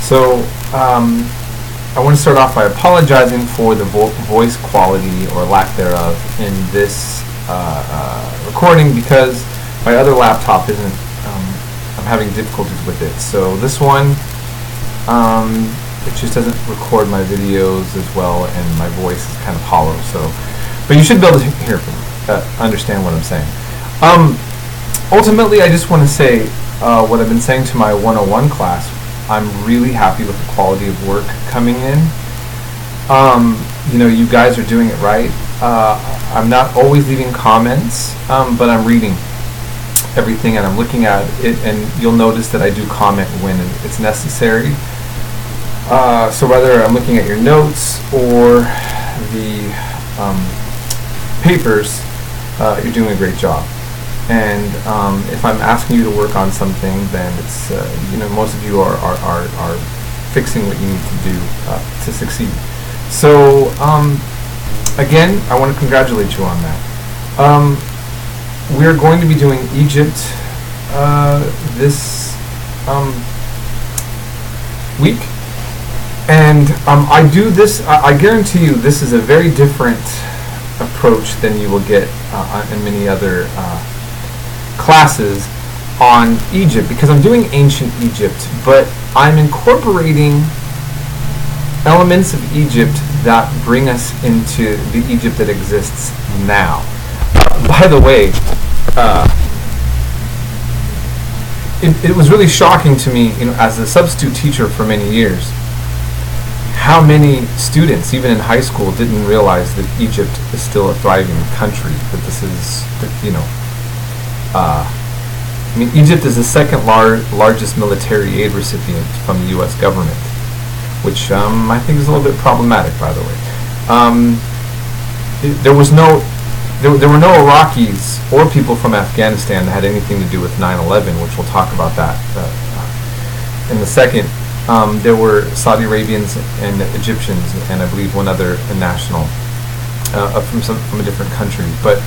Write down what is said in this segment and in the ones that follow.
So I want to start off by apologizing for the voice quality or lack thereof in this recording because my other laptop isn't, I'm having difficulties with it. So this one, it just doesn't record my videos as well, and my voice is kind of hollow. So, but you should be able to hear from understand what I'm saying. Ultimately, I just want to say what I've been saying to my 101 class. I'm really happy with the quality of work coming in. You know, you guys are doing it right. I'm not always leaving comments, but I'm reading everything and I'm looking at it, and you'll notice that I do comment when it's necessary. So whether I'm looking at your notes or the papers, you're doing a great job. And if I'm asking you to work on something, then it's you know, most of you are fixing what you need to do to succeed. So again, I want to congratulate you on that. We're going to be doing Egypt this week, and I do this. I guarantee you, this is a very different approach than you will get in many other classes on Egypt, because I'm doing ancient Egypt, but I'm incorporating elements of Egypt that bring us into the Egypt that exists now. By the way, it was really shocking to me, you know, as a substitute teacher for many years, how many students, even in high school, didn't realize that Egypt is still a thriving country, that this is, you know, I mean, Egypt is the second largest military aid recipient from the U.S. government, which I think is a little bit problematic, by the way. There were no Iraqis or people from Afghanistan that had anything to do with 9/11, which we'll talk about that in a second. There were Saudi Arabians and Egyptians, and I believe one other national from a different country, but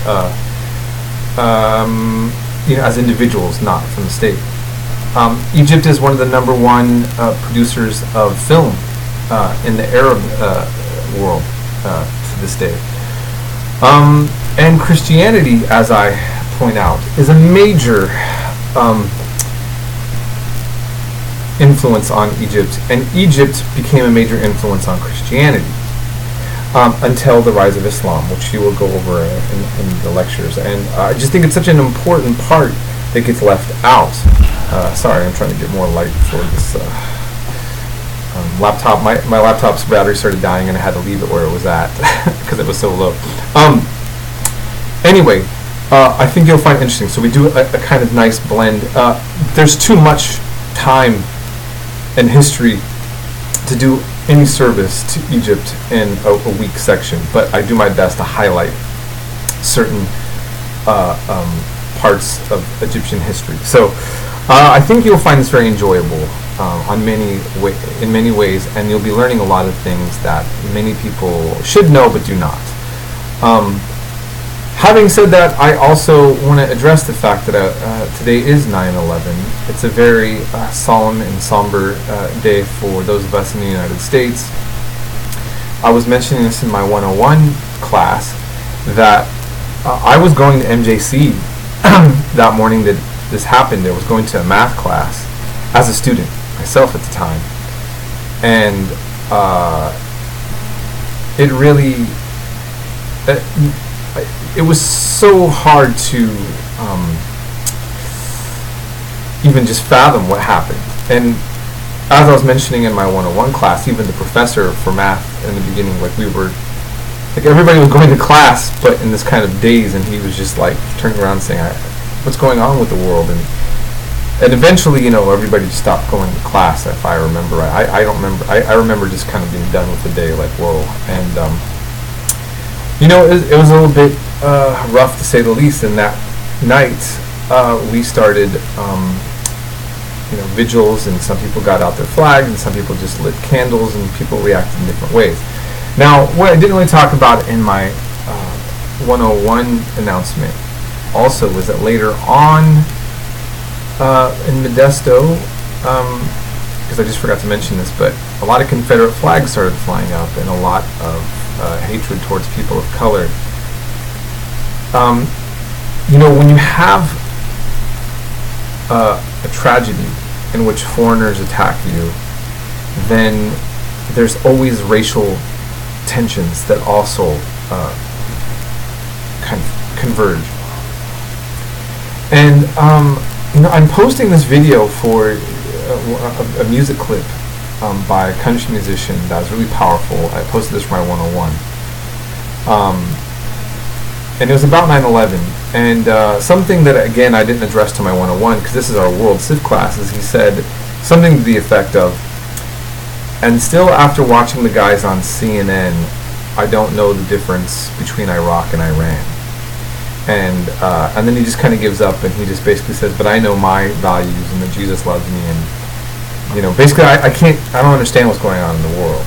you know, as individuals, not from the state. Egypt is one of the #1 producers of film in the Arab world to this day. And Christianity, as I point out, is a major influence on Egypt, and Egypt became a major influence on Christianity until the rise of Islam, which you will go over in the lectures. And I just think it's such an important part that gets left out. Sorry, I'm trying to get more light for this laptop. My laptop's battery started dying, and I had to leave it where it was at because it was so low. Anyway, I think you'll find it interesting. So we do a kind of nice blend. There's too much time and history to do any service to Egypt in a week section, but I do my best to highlight certain parts of Egyptian history. So I think you'll find this very enjoyable in many ways, and you'll be learning a lot of things that many people should know but do not. Having said that, I also want to address the fact that today is 9/11. It's a very solemn and somber day for those of us in the United States. I was mentioning this in my 101 class that I was going to MJC that morning that this happened. I was going to a math class as a student myself at the time, and it really it was so hard to even just fathom what happened. And as I was mentioning in my 101 class, even the professor for math in the beginning, like everybody was going to class, but in this kind of daze, and he was just like turning around saying, "What's going on with the world?" And eventually, you know, everybody just stopped going to class. If I remember right, I don't remember. I remember just kind of being done with the day, like whoa. And you know, it was a little bit rough to say the least. And that night, we started, you know, vigils, and some people got out their flags, and some people just lit candles, and people reacted in different ways. Now, what I didn't really talk about in my 101 announcement also was that later on in Modesto, because I just forgot to mention this, but a lot of Confederate flags started flying up, and a lot of hatred towards people of color. When you have a tragedy in which foreigners attack you, then there's always racial tensions that also kind of converge. And I'm posting this video for a music clip by a country musician that was really powerful. I posted this for my 101. And it was about 9/11. And something that, again, I didn't address to my 101, because this is our World Civ class, is he said something to the effect of, and still after watching the guys on CNN, I don't know the difference between Iraq and Iran. And then he just kind of gives up, and he just basically says, but I know my values and that Jesus loves me, and basically I don't understand what's going on in the world.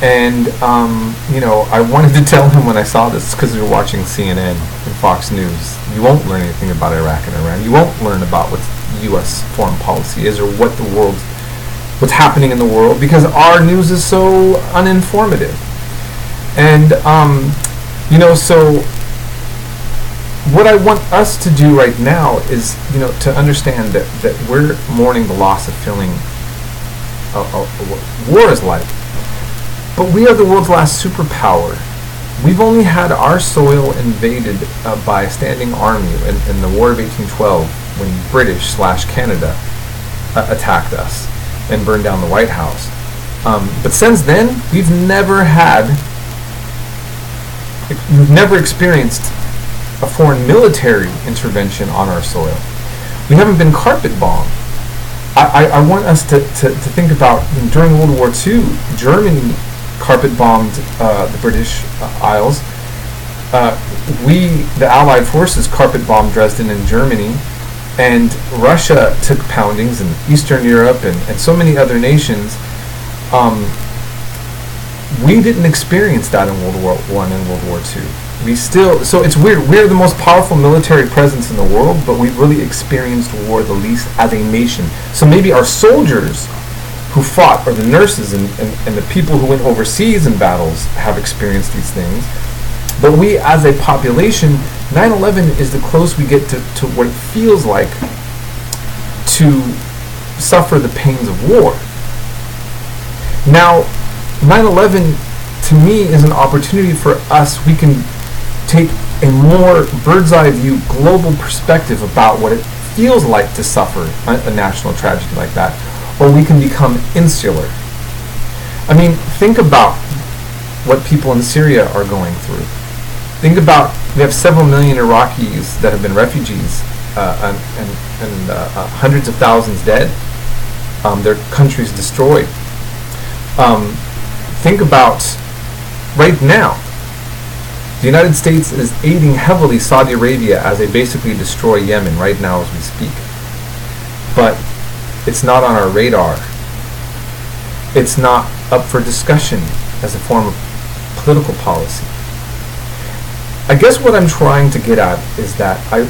And I wanted to tell him when I saw this, because we were watching CNN and Fox News, you won't learn anything about Iraq and Iran. You won't learn about what U.S. foreign policy is, or what's happening in the world, because our news is so uninformative. And so what I want us to do right now is, to understand that we're mourning the loss of feeling what war is like. But we are the world's last superpower. We've only had our soil invaded by a standing army in the War of 1812, when British/Canada attacked us and burned down the White House. But since then, we've never experienced a foreign military intervention on our soil. We haven't been carpet bombed. I want us to think about, during World War II, Germany carpet bombed the British Isles. The Allied forces carpet bombed Dresden and Germany, and Russia took poundings in Eastern Europe and so many other nations. We didn't experience that in World War I and World War II. So it's weird. We're the most powerful military presence in the world, but we've really experienced war the least as a nation. So maybe our soldiers who fought, or the nurses and the people who went overseas in battles, have experienced these things. But we as a population, 9/11 is the close we get to what it feels like to suffer the pains of war. Now, 9/11 to me is an opportunity for us. We can take a more bird's eye view, global perspective about what it feels like to suffer a national tragedy like that, or we can become insular. I mean, think about what people in Syria are going through. Think about, we have several million Iraqis that have been refugees, and hundreds of thousands dead. Their country's destroyed. Think about right now, the United States is aiding heavily Saudi Arabia as they basically destroy Yemen right now as we speak. But it's not on our radar. It's not up for discussion as a form of political policy. I guess what I'm trying to get at is that I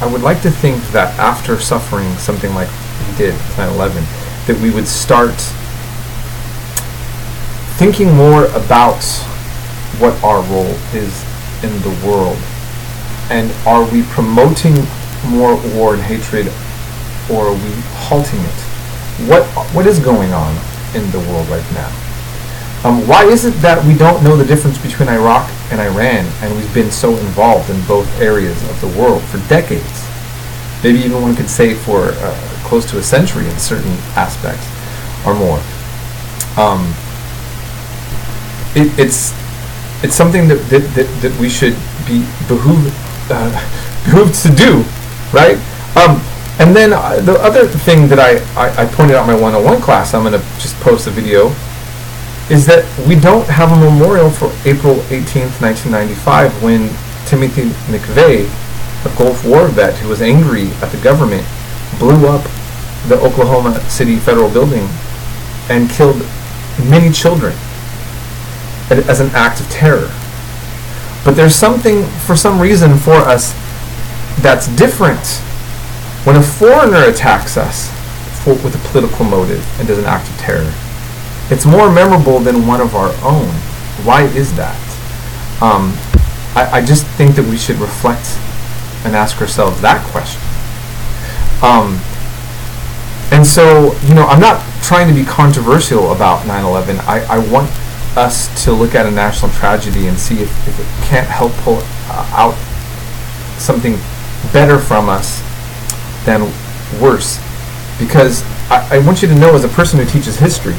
would like to think that after suffering something like we did with 9/11, that we would start thinking more about what our role is in the world, and are we promoting more war and hatred, or are we halting it? What is going on in the world right now? Why is it that we don't know the difference between Iraq and Iran, and we've been so involved in both areas of the world for decades? Maybe even one could say for close to a century in certain aspects, or more. It's something that we should be behooved to do, right? And then the other thing that I pointed out in my 101 class, I'm going to just post a video, is that we don't have a memorial for April 18th, 1995, when Timothy McVeigh, a Gulf War vet who was angry at the government, blew up the Oklahoma City Federal Building and killed many children as an act of terror. But there's something, for some reason, for us that's different when a foreigner attacks us, with a political motive and does an act of terror. It's more memorable than one of our own. Why is that? I just think that we should reflect and ask ourselves that question. And so, I'm not trying to be controversial about 9/11. I want us to look at a national tragedy and see if it can't help pull out something better from us than worse. Because I want you to know, as a person who teaches history,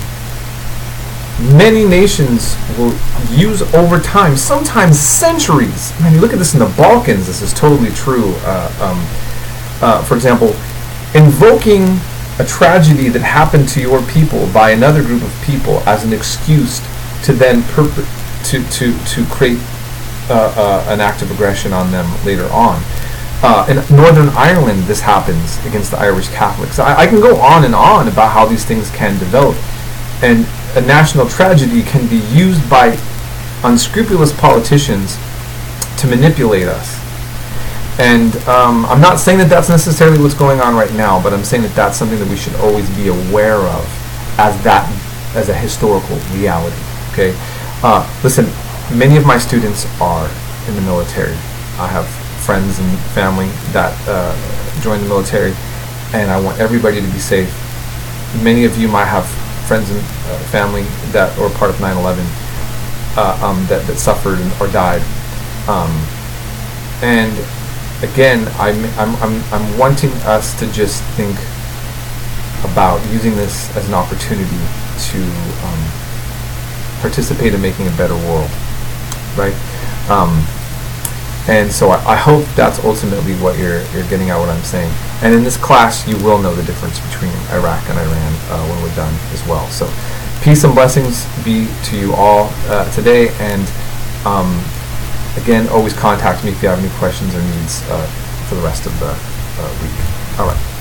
many nations will use over time, sometimes centuries. Man, you look at this in the Balkans, this is totally true. For example, invoking a tragedy that happened to your people by another group of people as an excuse to then to create an act of aggression on them later on. In Northern Ireland, this happens against the Irish Catholics. I can go on and on about how these things can develop. And a national tragedy can be used by unscrupulous politicians to manipulate us. And I'm not saying that that's necessarily what's going on right now, but I'm saying that that's something that we should always be aware of as a historical reality. Okay, listen, many of my students are in the military. I have friends and family that join the military, and I want everybody to be safe. Many of you might have friends and family that were part of 9/11 that suffered or died. And again, I'm wanting us to just think about using this as an opportunity to participate in making a better world, right? And so I hope that's ultimately what you're getting at what I'm saying. And in this class, you will know the difference between Iraq and Iran when we're done as well. So peace and blessings be to you all today. And again, always contact me if you have any questions or needs for the rest of the week. All right.